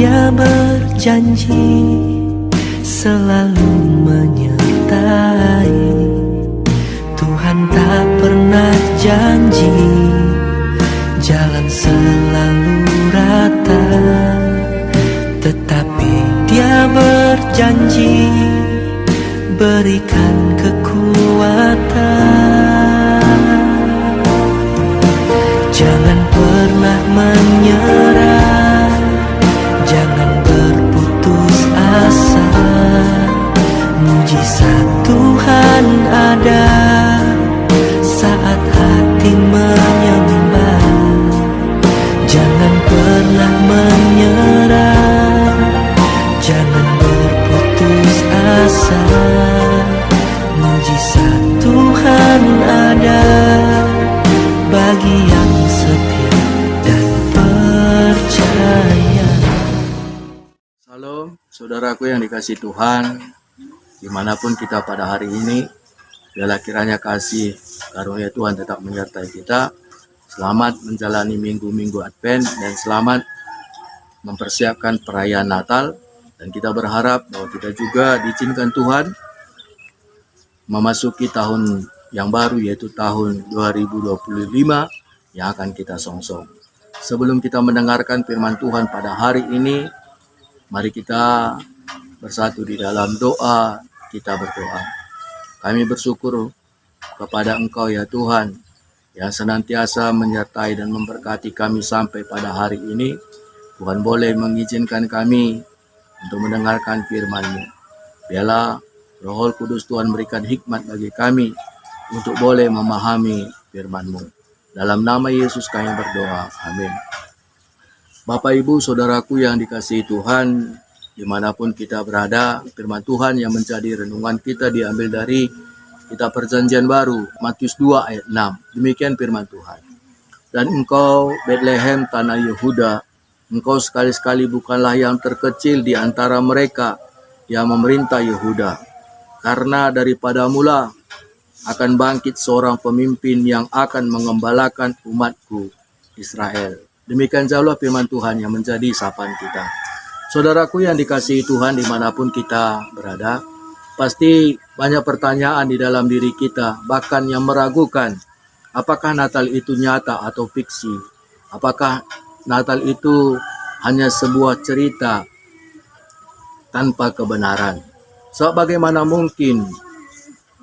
Dia berjanji selalu menyertai. Tuhan tak pernah janji jalan selalu rata, tetapi Dia berjanji berikan kekuatan. Jangan pernah menyerah, jangan berputus asa. Mujizat Tuhan ada saat hati menyembah. Jangan pernah menyerah, jangan berputus asa. Mujizat Tuhan ada bagi yang setia dan percaya. Salam saudaraku yang dikasihi Tuhan, dimanapun kita pada hari ini, biarlah kiranya kasih karunia Tuhan tetap menyertai kita. Selamat menjalani minggu-minggu Advent dan selamat mempersiapkan perayaan Natal. Dan kita berharap bahwa kita juga diizinkan Tuhan memasuki tahun yang baru, yaitu tahun 2025 yang akan kita songsong. Sebelum kita mendengarkan firman Tuhan pada hari ini, mari kita bersatu di dalam doa. Kita berdoa. Kami bersyukur kepada Engkau ya Tuhan, yang senantiasa menyertai dan memberkati kami sampai pada hari ini. Tuhan boleh mengizinkan kami untuk mendengarkan firman-Mu. Biarlah Roh Kudus Tuhan berikan hikmat bagi kami untuk boleh memahami firman-Mu. Dalam nama Yesus kami berdoa. Amin. Bapak, Ibu, Saudaraku yang dikasihi Tuhan, dimanapun kita berada, firman Tuhan yang menjadi renungan kita diambil dari Kitab Perjanjian Baru, Matius 2 ayat 6. Demikian firman Tuhan. Dan engkau, Betlehem, tanah Yehuda, engkau sekali-sekali bukanlah yang terkecil di antara mereka yang memerintah Yehuda. Karena daripadamulah akan bangkit seorang pemimpin yang akan mengembalakan umatku Israel. Demikian jauhlah firman Tuhan yang menjadi sapaan kita. Saudaraku yang dikasihi Tuhan dimanapun kita berada, pasti banyak pertanyaan di dalam diri kita, bahkan yang meragukan, apakah Natal itu nyata atau fiksi? Apakah Natal itu hanya sebuah cerita tanpa kebenaran? Sebab bagaimana mungkin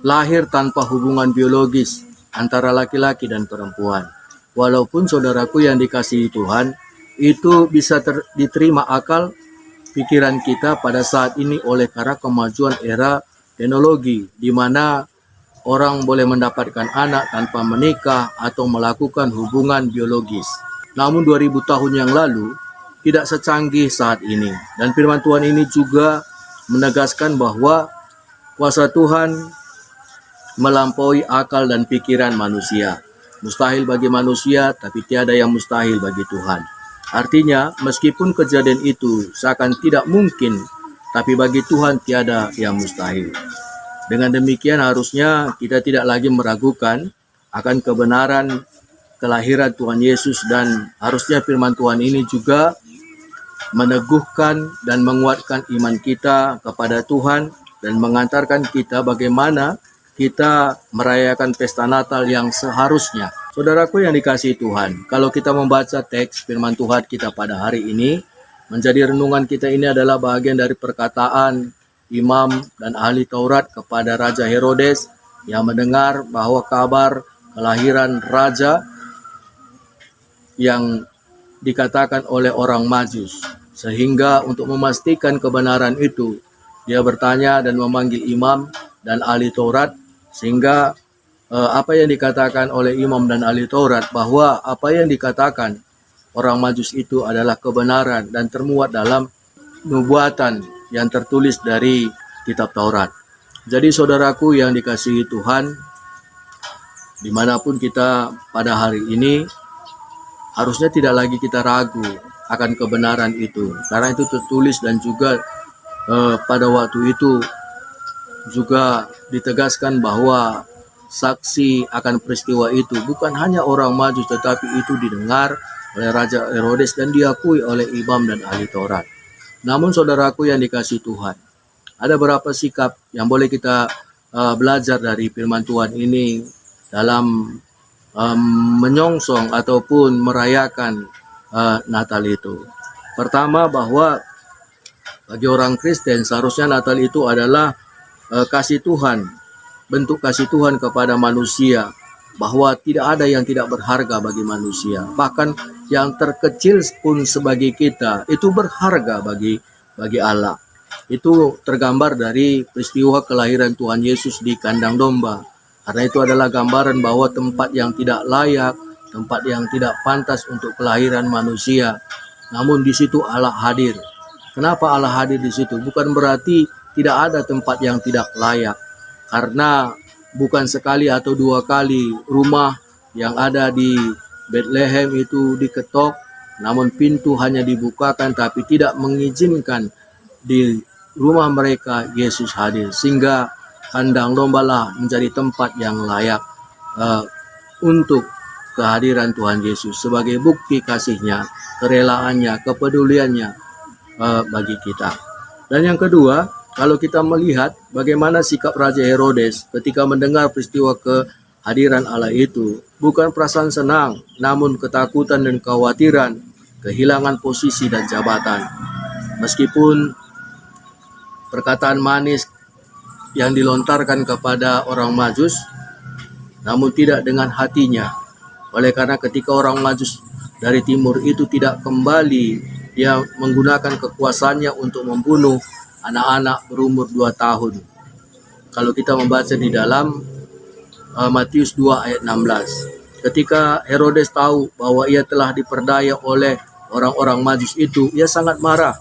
lahir tanpa hubungan biologis antara laki-laki dan perempuan? Walaupun saudaraku yang dikasihi Tuhan, itu bisa diterima akal pikiran kita pada saat ini oleh karena kemajuan era teknologi, di mana orang boleh mendapatkan anak tanpa menikah atau melakukan hubungan biologis. Namun 2000 tahun yang lalu tidak secanggih saat ini. Dan firman Tuhan ini juga menegaskan bahwa kuasa Tuhan melampaui akal dan pikiran manusia. Mustahil bagi manusia, tapi tiada yang mustahil bagi Tuhan. Artinya, meskipun kejadian itu seakan tidak mungkin, tapi bagi Tuhan tiada yang mustahil. Dengan demikian harusnya kita tidak lagi meragukan akan kebenaran kelahiran Tuhan Yesus, dan harusnya firman Tuhan ini juga meneguhkan dan menguatkan iman kita kepada Tuhan dan mengantarkan kita bagaimana kita merayakan pesta Natal yang seharusnya. Saudaraku yang dikasihi Tuhan, kalau kita membaca teks firman Tuhan kita pada hari ini, menjadi renungan kita ini adalah bagian dari perkataan imam dan ahli Taurat kepada Raja Herodes yang mendengar bahwa kabar kelahiran raja yang dikatakan oleh orang Majus. Sehingga untuk memastikan kebenaran itu, dia bertanya dan memanggil imam dan ahli Taurat, sehingga apa yang dikatakan oleh imam dan ahli Taurat, bahwa apa yang dikatakan orang Majus itu adalah kebenaran dan termuat dalam nubuatan yang tertulis dari kitab Taurat. Jadi saudaraku yang dikasihi Tuhan, dimanapun kita pada hari ini, harusnya tidak lagi kita ragu akan kebenaran itu, karena itu tertulis dan juga pada waktu itu juga ditegaskan bahwa saksi akan peristiwa itu bukan hanya orang Majus, tetapi itu didengar oleh Raja Herodes dan diakui oleh imam dan ahli Taurat. Namun saudaraku yang dikasihi Tuhan, ada beberapa sikap yang boleh kita belajar dari firman Tuhan ini dalam menyongsong ataupun merayakan Natal itu. Pertama, bahwa bagi orang Kristen seharusnya Natal itu adalah kasih Tuhan, bentuk kasih Tuhan kepada manusia, bahwa tidak ada yang tidak berharga bagi manusia. Bahkan yang terkecil pun sebagai kita itu berharga bagi Allah. Itu tergambar dari peristiwa kelahiran Tuhan Yesus di kandang domba. Karena itu adalah gambaran bahwa tempat yang tidak layak, tempat yang tidak pantas untuk kelahiran manusia. Namun di situ Allah hadir. Kenapa Allah hadir di situ? Bukan berarti tidak ada tempat yang tidak layak. Karena bukan sekali atau dua kali rumah yang ada di Bethlehem itu diketok, namun pintu hanya dibukakan tapi tidak mengizinkan di rumah mereka Yesus hadir. Sehingga kandang domba lah menjadi tempat yang layak untuk kehadiran Tuhan Yesus sebagai bukti kasihnya, kerelaannya, kepeduliannya bagi kita. Dan yang kedua, kalau kita melihat bagaimana sikap Raja Herodes ketika mendengar peristiwa kehadiran Allah itu, bukan perasaan senang, namun ketakutan dan kekhawatiran, kehilangan posisi dan jabatan. Meskipun perkataan manis yang dilontarkan kepada orang Majus, namun tidak dengan hatinya. Oleh karena ketika orang Majus dari timur itu tidak kembali, dia menggunakan kekuasaannya untuk membunuh anak-anak berumur 2 tahun. Kalau kita membaca di dalam Matius 2 ayat 16. Ketika Herodes tahu bahwa ia telah diperdaya oleh orang-orang Majus itu, ia sangat marah.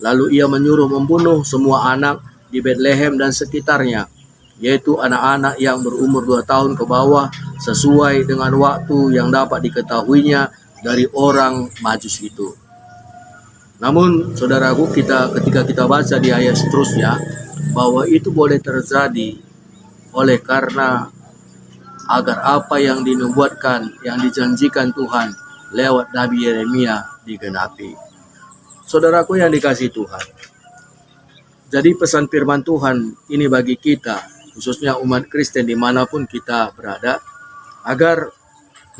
Lalu ia menyuruh membunuh semua anak di Bethlehem dan sekitarnya, yaitu anak-anak yang berumur 2 tahun ke bawah, sesuai dengan waktu yang dapat diketahuinya dari orang Majus itu. Namun saudaraku, ketika kita baca di ayat seterusnya, bahwa itu boleh terjadi oleh karena agar apa yang dinubuatkan, yang dijanjikan Tuhan lewat Nabi Yeremia digenapi. Saudaraku yang dikasihi Tuhan, jadi pesan firman Tuhan ini bagi kita, khususnya umat Kristen dimanapun kita berada, agar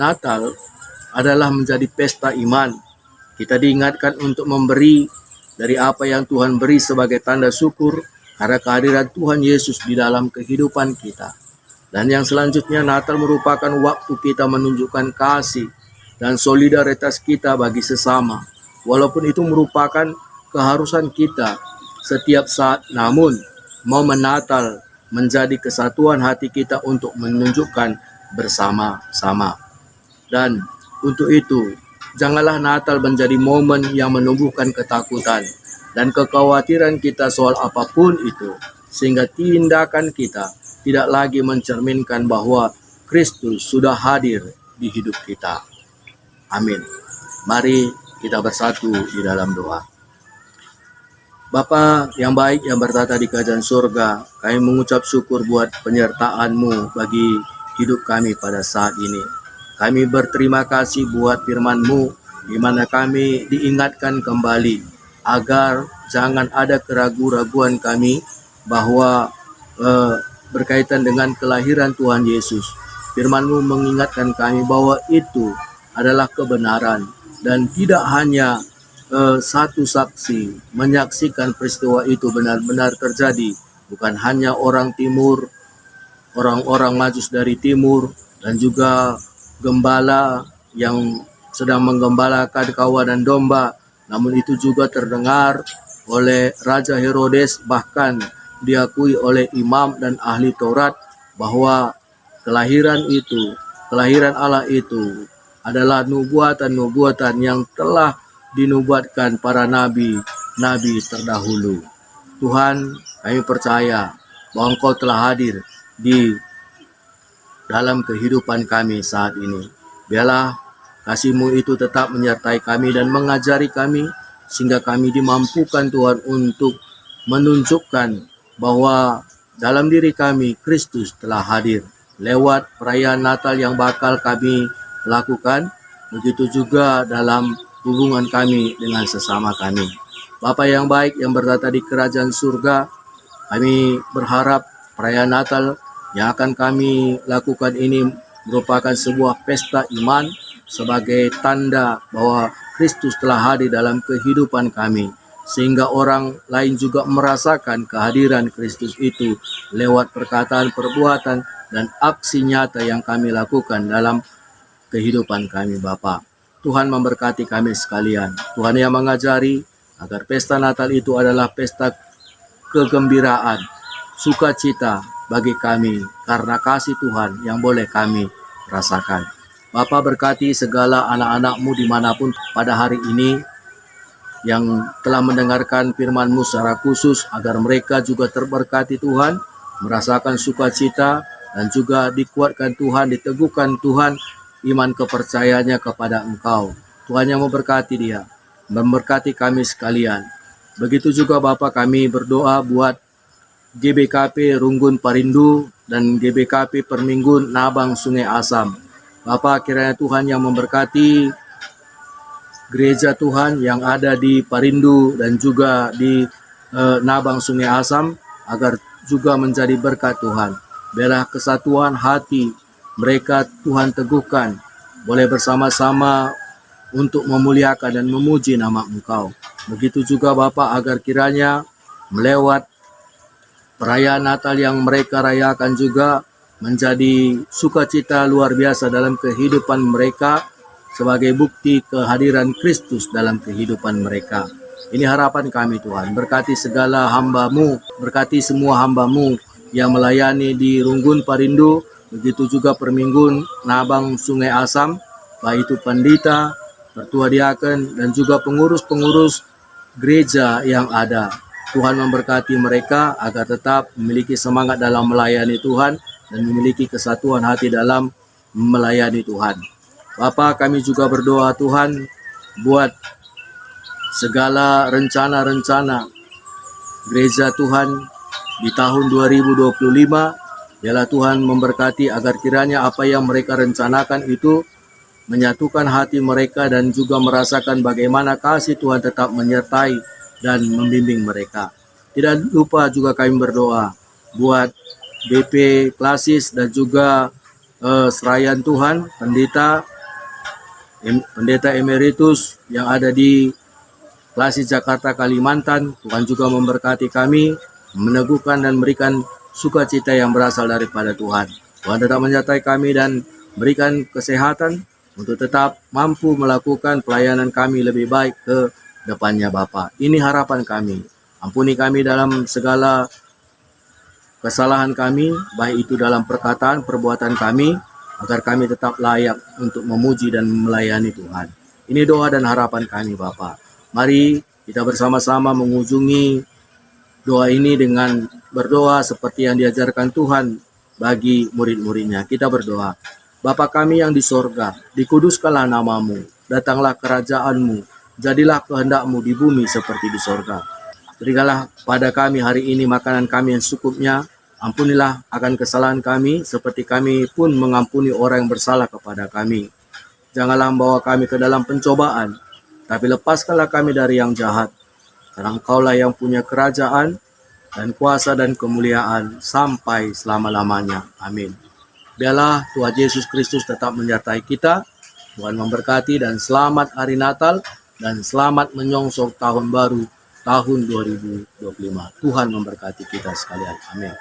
Natal adalah menjadi pesta iman. Kita diingatkan untuk memberi dari apa yang Tuhan beri sebagai tanda syukur karena kehadiran Tuhan Yesus di dalam kehidupan kita. Dan yang selanjutnya, Natal merupakan waktu kita menunjukkan kasih dan solidaritas kita bagi sesama. Walaupun itu merupakan keharusan kita setiap saat, namun momen Natal menjadi kesatuan hati kita untuk menunjukkan bersama-sama. Dan untuk itu, janganlah Natal menjadi momen yang menumbuhkan ketakutan dan kekhawatiran kita soal apapun itu, sehingga tindakan kita tidak lagi mencerminkan bahwa Kristus sudah hadir di hidup kita. Amin. Mari kita bersatu di dalam doa. Bapa yang baik yang bertata di kerajaan surga, kami mengucap syukur buat penyertaan-Mu bagi hidup kami pada saat ini. Kami berterima kasih buat firman-Mu, di mana kami diingatkan kembali agar jangan ada keraguan-raguan kami bahwa berkaitan dengan kelahiran Tuhan Yesus. Firman-Mu mengingatkan kami bahwa itu adalah kebenaran dan tidak hanya satu saksi menyaksikan peristiwa itu benar-benar terjadi, bukan hanya orang timur, orang-orang Majus dari timur, dan juga gembala yang sedang menggembalakan kawanan domba, namun itu juga terdengar oleh Raja Herodes, bahkan diakui oleh imam dan ahli Taurat bahwa kelahiran Allah itu adalah nubuatan-nubuatan yang telah dinubuatkan para nabi terdahulu. Tuhan, kami percaya bahwa Engkau telah hadir di dalam kehidupan kami saat ini. Biarlah kasih-Mu itu tetap menyertai kami dan mengajari kami, sehingga kami dimampukan Tuhan untuk menunjukkan bahwa dalam diri kami Kristus telah hadir lewat perayaan Natal yang bakal kami lakukan, begitu juga dalam hubungan kami dengan sesama kami. Bapa yang baik yang bertata di kerajaan surga, kami berharap perayaan Natal yang akan kami lakukan ini merupakan sebuah pesta iman sebagai tanda bahwa Kristus telah hadir dalam kehidupan kami, sehingga orang lain juga merasakan kehadiran Kristus itu lewat perkataan, perbuatan, dan aksi nyata yang kami lakukan dalam kehidupan kami Bapa. Tuhan memberkati kami sekalian. Tuhan yang mengajari agar pesta Natal itu adalah pesta kegembiraan, sukacita bagi kami karena kasih Tuhan yang boleh kami rasakan. Bapa berkati segala anak-anak-Mu dimanapun pada hari ini yang telah mendengarkan firman-Mu secara khusus, agar mereka juga terberkati Tuhan, merasakan sukacita dan juga dikuatkan Tuhan, diteguhkan Tuhan iman kepercayaannya kepada Engkau. Tuhan yang memberkati dia, memberkati kami sekalian. Begitu juga Bapa, kami berdoa buat GBKP Runggun Parindu dan GBKP Perminggun Nabang Sungai Asam. Bapa, kiranya Tuhan yang memberkati gereja Tuhan yang ada di Parindu dan juga di Nabang Sungai Asam, agar juga menjadi berkat Tuhan. Biarlah kesatuan hati mereka Tuhan teguhkan, boleh bersama-sama untuk memuliakan dan memuji nama Engkau. Begitu juga Bapa, agar kiranya melewat perayaan Natal yang mereka rayakan juga menjadi sukacita luar biasa dalam kehidupan mereka sebagai bukti kehadiran Kristus dalam kehidupan mereka. Ini harapan kami Tuhan. Berkati segala hamba-Mu, berkati semua hamba-Mu yang melayani di Runggun Parindu, begitu juga Perminggun Nabang Sungai Asam, baik itu pendeta, pertua diaken, dan juga pengurus-pengurus gereja yang ada. Tuhan memberkati mereka agar tetap memiliki semangat dalam melayani Tuhan dan memiliki kesatuan hati dalam melayani Tuhan. Bapa, kami juga berdoa Tuhan buat segala rencana-rencana gereja Tuhan di tahun 2025. Biarlah Tuhan memberkati agar kiranya apa yang mereka rencanakan itu menyatukan hati mereka dan juga merasakan bagaimana kasih Tuhan tetap menyertai dan membimbing mereka. Tidak lupa juga kami berdoa buat BP Klasis dan juga Serayan Tuhan, pendeta emeritus yang ada di Klasis Jakarta Kalimantan. Tuhan juga memberkati kami, meneguhkan dan memberikan sukacita yang berasal daripada Tuhan. Tuhan tetap menyertai kami dan berikan kesehatan untuk tetap mampu melakukan pelayanan kami lebih baik ke depannya Bapa. Ini harapan kami. Ampuni kami dalam segala kesalahan kami, baik itu dalam perkataan, perbuatan kami, agar kami tetap layak untuk memuji dan melayani Tuhan. Ini doa dan harapan kami Bapa. Mari kita bersama-sama mengunjungi doa ini dengan berdoa seperti yang diajarkan Tuhan bagi murid-muridnya. Kita berdoa. Bapa kami yang di sorga, dikuduskanlah namamu, datanglah kerajaanmu, jadilah kehendak-Mu di bumi seperti di sorga. Berikanlah pada kami hari ini makanan kami yang secukupnya, ampunilah akan kesalahan kami, seperti kami pun mengampuni orang yang bersalah kepada kami. Janganlah membawa kami ke dalam pencobaan, tapi lepaskanlah kami dari yang jahat. Karena Engkaulah yang punya kerajaan dan kuasa dan kemuliaan sampai selama-lamanya. Amin. Biarlah Tuhan Yesus Kristus tetap menyertai kita. Tuhan memberkati dan selamat hari Natal dan selamat menyongsong tahun baru tahun 2025. Tuhan memberkati kita sekalian. Amin.